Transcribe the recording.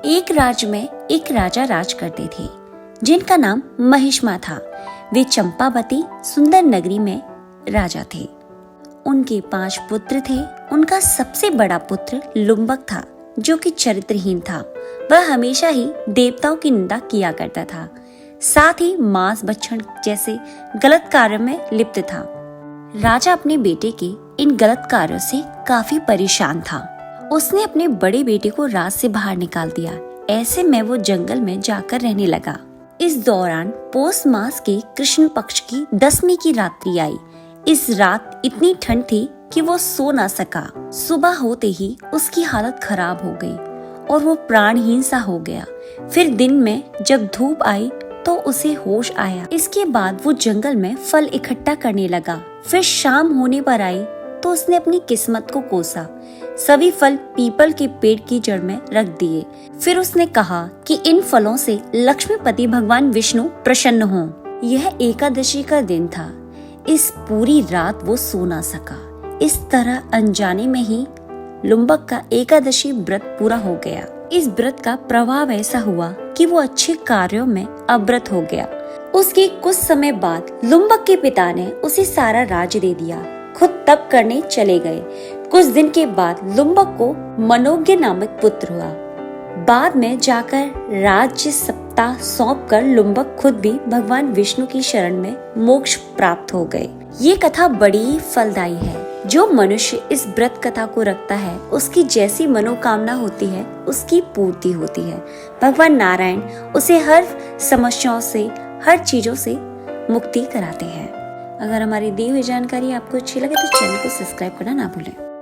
एक राज्य में एक राजा राज करते थे जिनका नाम महिष्मा था। वे चंपावती सुंदर नगरी में राजा थे। उनके 5 पुत्र थे। उनका सबसे बड़ा पुत्र लुम्बक था जो कि चरित्रहीन था। वह हमेशा ही देवताओं की निंदा किया करता था, साथ ही मांस भक्षण जैसे गलत कार्यों में लिप्त था। राजा अपने बेटे के इन गलत कार्यों से काफी परेशान था। उसने अपने बड़े बेटे को रात से बाहर निकाल दिया। ऐसे में वो जंगल में जाकर रहने लगा। इस दौरान पौष मास के कृष्ण पक्ष की 10वीं की रात्रि आई। इस रात इतनी ठंड थी कि वो सो ना सका। सुबह होते ही उसकी हालत खराब हो गई और वो प्राणहीन सा हो गया। फिर दिन में जब धूप आई तो उसे होश आया। इसके बाद वो जंगल में फल इकट्ठा करने लगा। फिर शाम होने पर आई तो उसने अपनी किस्मत को कोसा। सभी फल पीपल के पेड़ की जड़ में रख दिए। फिर उसने कहा कि इन फलों से लक्ष्मीपति भगवान विष्णु प्रसन्न हों। यह एकादशी का दिन था। इस पूरी रात वो सो ना सका। इस तरह अनजाने में ही लुम्बक का एकादशी व्रत पूरा हो गया। इस व्रत का प्रभाव ऐसा हुआ कि वो अच्छे कार्यों में अव्रत हो गया। उसके कुछ समय बाद लुम्बक के पिता ने उसे सारा राज्य दे दिया। खुद तप करने चले गए। कुछ दिन के बाद लुम्बक को मनोज्ञ नामक पुत्र हुआ। बाद में जाकर राज्य सत्ता सौंपकर लुम्बक खुद भी भगवान विष्णु की शरण में मोक्ष प्राप्त हो गए। ये कथा बड़ी फलदायी है। जो मनुष्य इस व्रत कथा को रखता है उसकी जैसी मनोकामना होती है उसकी पूर्ति होती है। भगवान नारायण उसे हर समस्याओं से, हर चीजों से मुक्ति कराते हैं। अगर हमारी दी हुई जानकारी आपको अच्छी लगे तो चैनल को सब्सक्राइब करना ना भूलें।